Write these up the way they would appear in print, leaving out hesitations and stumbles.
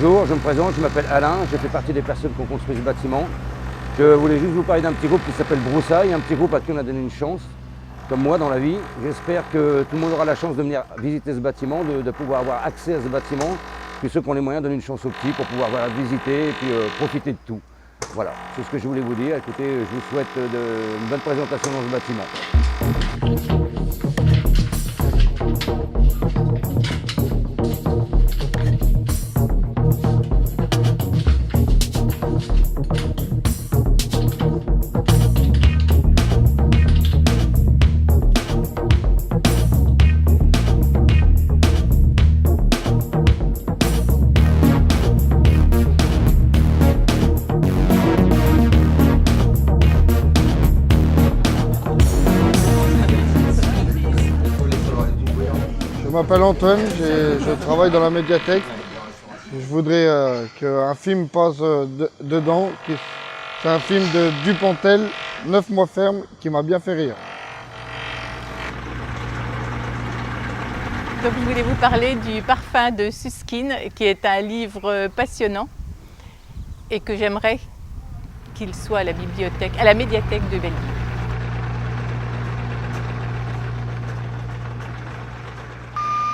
Bonjour, je me présente, je m'appelle Alain, je fais partie des personnes qui ont construit ce bâtiment. Je voulais juste vous parler d'un petit groupe qui s'appelle Broussailles, un petit groupe à qui on a donné une chance, comme moi dans la vie. J'espère que tout le monde aura la chance de venir visiter ce bâtiment, de pouvoir avoir accès à ce bâtiment, que ceux qui ont les moyens donnent une chance aux petits pour pouvoir visiter et puis profiter de tout. Voilà, c'est ce que je voulais vous dire. Écoutez, je vous souhaite une bonne présentation dans ce bâtiment. Je m'appelle Antoine, je travaille dans la médiathèque. Je voudrais qu'un film passe dedans. C'est un film de Dupontel, 9 mois ferme, qui m'a bien fait rire. Donc je voulais vous parler du Parfum de Susskind, qui est un livre passionnant et que j'aimerais qu'il soit à la médiathèque de Belleville.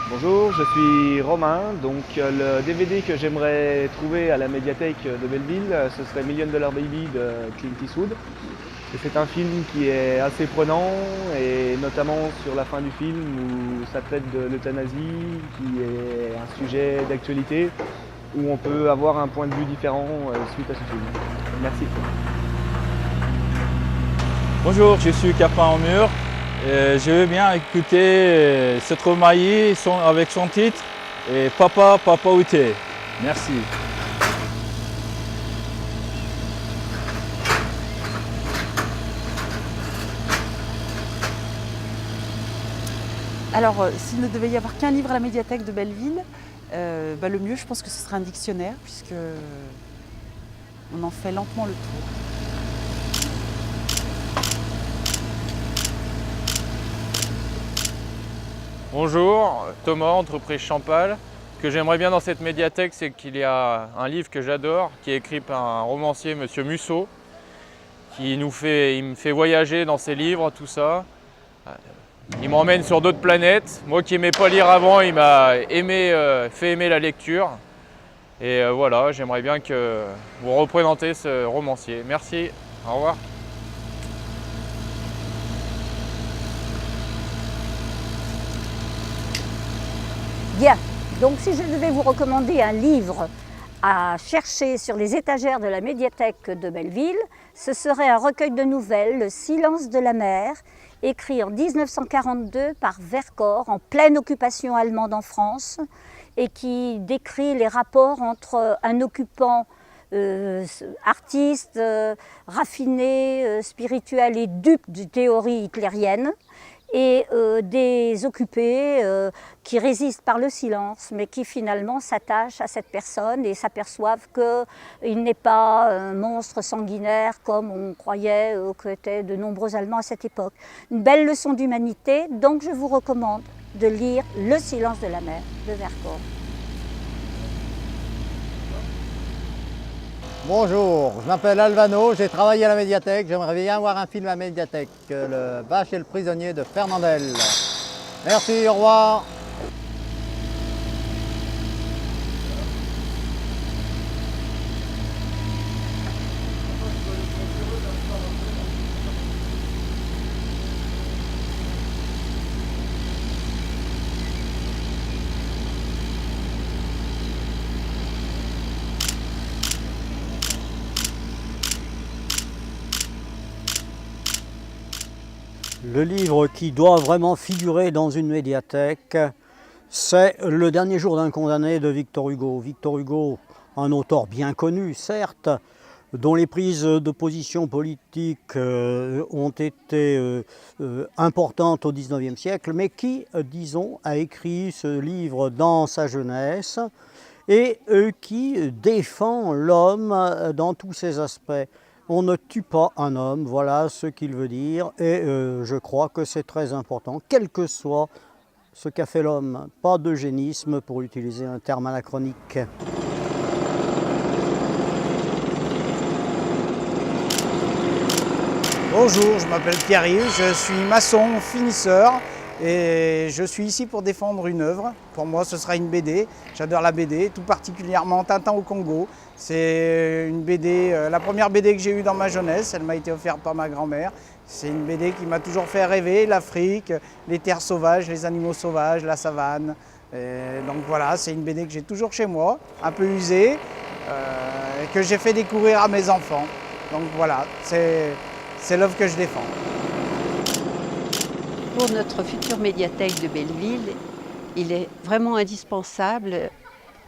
Bonjour, je suis Romain. Donc le DVD que j'aimerais trouver à la médiathèque de Belleville, ce serait $1 Million Baby de Clint Eastwood. C'est un film qui est assez prenant, et notamment sur la fin du film où ça traite de l'euthanasie, qui est un sujet d'actualité, où on peut avoir un point de vue différent suite à ce film. Merci. Bonjour, je suis Capin en mur. Je veux bien écouter cette remariée avec son titre et Papa, Papa où t'es. Merci. Alors, s'il ne devait y avoir qu'un livre à la médiathèque de Belleville, le mieux, je pense que ce serait un dictionnaire, puisque on en fait lentement le tour. Bonjour, Thomas, entreprise Champal. Ce que j'aimerais bien dans cette médiathèque, c'est qu'il y a un livre que j'adore, qui est écrit par un romancier, Monsieur Musso, il me fait voyager dans ses livres, tout ça. Il m'emmène sur d'autres planètes. Moi qui n'aimais pas lire avant, il m'a fait aimer la lecture. Et voilà, j'aimerais bien que vous représentez ce romancier. Merci, au revoir. Bien, donc si je devais vous recommander un livre à chercher sur les étagères de la médiathèque de Belleville, ce serait un recueil de nouvelles, Le silence de la mer, écrit en 1942 par Vercors, en pleine occupation allemande en France, et qui décrit les rapports entre un occupant artiste, raffiné, spirituel et dupe de théories hitlériennes, et des occupés qui résistent par le silence, mais qui finalement s'attachent à cette personne et s'aperçoivent qu'il n'est pas un monstre sanguinaire comme on croyait qu'étaient de nombreux Allemands à cette époque. Une belle leçon d'humanité, donc je vous recommande de lire Le silence de la mer de Vercors. Bonjour, je m'appelle Alvano, j'ai travaillé à la médiathèque, j'aimerais bien voir un film à la médiathèque, Le Vache et le prisonnier de Fernandel. Merci, au revoir. Le livre qui doit vraiment figurer dans une médiathèque, c'est Le dernier jour d'un condamné de Victor Hugo. Victor Hugo, un auteur bien connu, certes, dont les prises de position politiques ont été importantes au XIXe siècle, mais qui, disons, a écrit ce livre dans sa jeunesse et qui défend l'homme dans tous ses aspects. On ne tue pas un homme, voilà ce qu'il veut dire, et je crois que c'est très important, quel que soit ce qu'a fait l'homme. Pas d'eugénisme, pour utiliser un terme anachronique. Bonjour, je m'appelle Pierre-Yves, je suis maçon finisseur et je suis ici pour défendre une œuvre. Pour moi, ce sera une BD. J'adore la BD, tout particulièrement Tintin au Congo. C'est une BD, la première BD que j'ai eue dans ma jeunesse, elle m'a été offerte par ma grand-mère. C'est une BD qui m'a toujours fait rêver, l'Afrique, les terres sauvages, les animaux sauvages, la savane. Et donc voilà, c'est une BD que j'ai toujours chez moi, un peu usée, et que j'ai fait découvrir à mes enfants. Donc voilà, c'est l'œuvre que je défends. Pour notre future médiathèque de Belleville, il est vraiment indispensable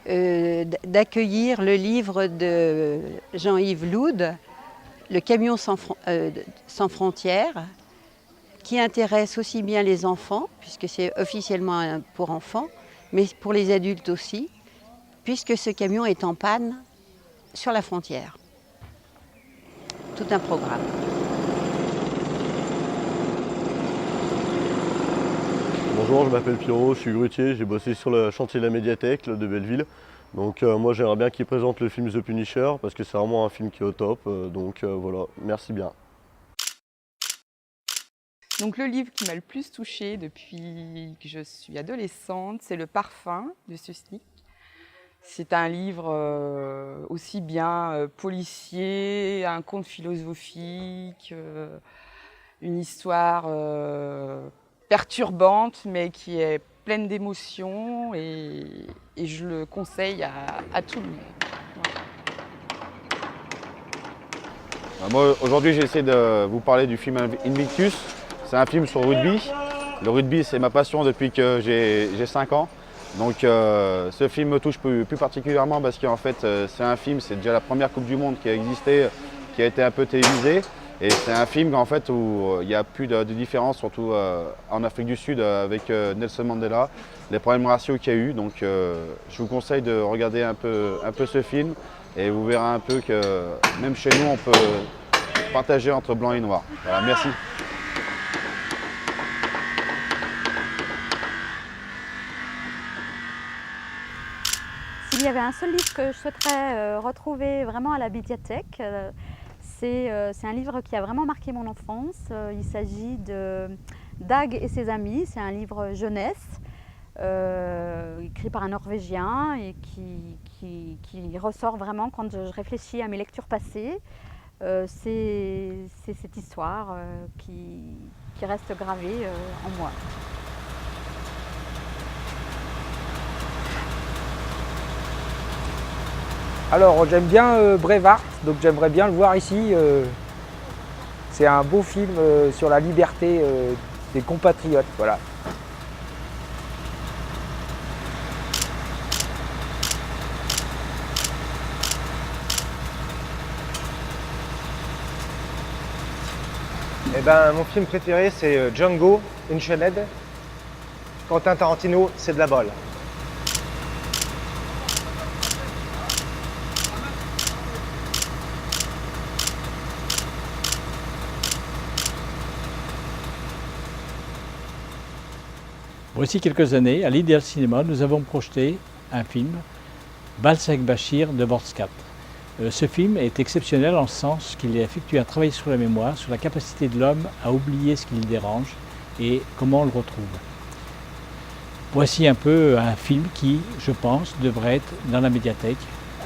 d'accueillir le livre de Jean-Yves Loud, Le camion sans frontières, qui intéresse aussi bien les enfants, puisque c'est officiellement pour enfants, mais pour les adultes aussi, puisque ce camion est en panne sur la frontière. Tout un programme. Bonjour, je m'appelle Pierrot, je suis grutier, j'ai bossé sur le chantier de la médiathèque de Belleville. Donc moi j'aimerais bien qu'il présente le film The Punisher parce que c'est vraiment un film qui est au top. Voilà, merci bien. Donc le livre qui m'a le plus touchée depuis que je suis adolescente, c'est Le Parfum de Susnik. C'est un livre aussi bien policier, un conte philosophique, une histoire perturbante mais qui est pleine d'émotions et je le conseille à tout le monde. Ouais. Moi aujourd'hui j'essaie de vous parler du film Invictus. C'est un film sur le rugby. Le rugby c'est ma passion depuis que j'ai 5 ans. Donc ce film me touche plus particulièrement parce qu'en fait c'est un film, c'est déjà la première Coupe du Monde qui a existé, qui a été un peu télévisée. Et c'est un film en fait où il n'y a plus de différence, surtout en Afrique du Sud avec Nelson Mandela, les problèmes raciaux qu'il y a eu. Donc je vous conseille de regarder un peu ce film et vous verrez un peu que même chez nous on peut partager entre blanc et noir. Voilà, merci. S'il y avait un seul livre que je souhaiterais retrouver vraiment à la médiathèque, c'est un livre qui a vraiment marqué mon enfance. Il s'agit de Dag et ses amis. C'est un livre jeunesse, écrit par un Norvégien et qui ressort vraiment quand je réfléchis à mes lectures passées. C'est cette histoire qui reste gravée en moi. Alors j'aime bien Braveheart, donc j'aimerais bien le voir ici. C'est un beau film sur la liberté des compatriotes. Voilà. Eh ben, mon film préféré c'est Django Unchained. Quentin Tarantino, c'est de la balle. Voici quelques années, à l'Ideal Cinéma, nous avons projeté un film, Balzac Bachir de Borskat. Ce film est exceptionnel en ce sens qu'il a effectué un travail sur la mémoire, sur la capacité de l'homme à oublier ce qui le dérange et comment on le retrouve. Voici un peu un film qui, je pense, devrait être dans la médiathèque,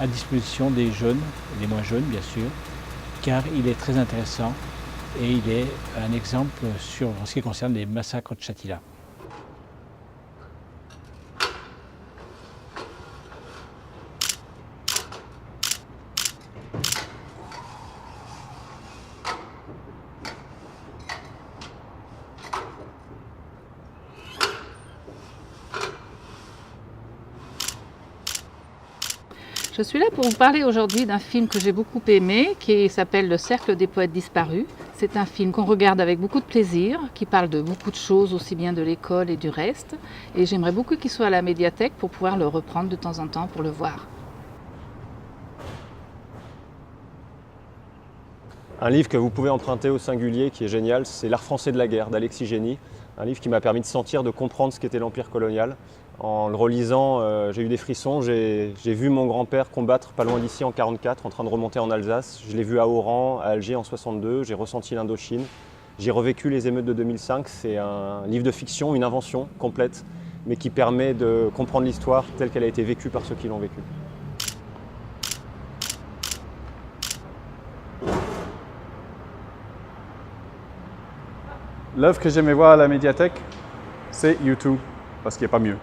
à disposition des jeunes, des moins jeunes bien sûr, car il est très intéressant et il est un exemple sur ce qui concerne les massacres de Shatila. Je suis là pour vous parler aujourd'hui d'un film que j'ai beaucoup aimé, qui s'appelle Le Cercle des poètes disparus. C'est un film qu'on regarde avec beaucoup de plaisir, qui parle de beaucoup de choses, aussi bien de l'école et du reste. Et j'aimerais beaucoup qu'il soit à la médiathèque pour pouvoir le reprendre de temps en temps pour le voir. Un livre que vous pouvez emprunter au singulier qui est génial, c'est L'Art français de la guerre d'Alexis Génie. Un livre qui m'a permis de sentir, de comprendre ce qu'était l'empire colonial En le relisant, j'ai eu des frissons. J'ai vu mon grand-père combattre pas loin d'ici en 1944, en train de remonter en Alsace. Je l'ai vu à Oran, à Alger en 1962. J'ai ressenti l'Indochine. J'ai revécu les émeutes de 2005. C'est un livre de fiction, une invention complète, mais qui permet de comprendre l'histoire telle qu'elle a été vécue par ceux qui l'ont vécue. L'œuvre que j'aimais voir à la médiathèque, c'est U2, parce qu'il n'y a pas mieux.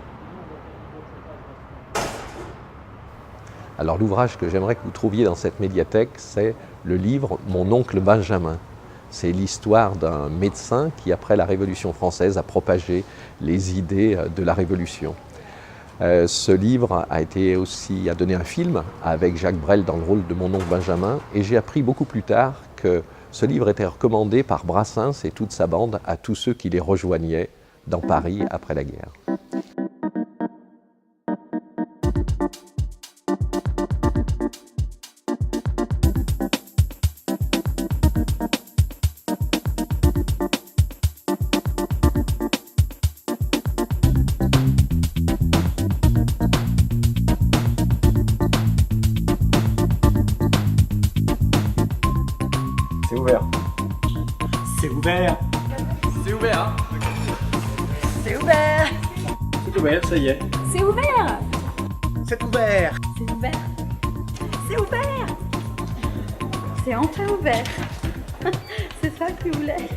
Alors l'ouvrage que j'aimerais que vous trouviez dans cette médiathèque, c'est le livre « Mon oncle Benjamin ». C'est l'histoire d'un médecin qui, après la Révolution française, a propagé les idées de la Révolution. Ce livre a donné un film avec Jacques Brel dans le rôle de mon oncle Benjamin, et j'ai appris beaucoup plus tard que ce livre était recommandé par Brassens et toute sa bande à tous ceux qui les rejoignaient dans Paris après la guerre. C'est ouvert. C'est ouvert. C'est ouvert. C'est ouvert. C'est ouvert, ça y est. C'est ouvert. C'est ouvert. C'est ouvert. C'est ouvert. C'est enfin ouvert. C'est ça que tu voulais.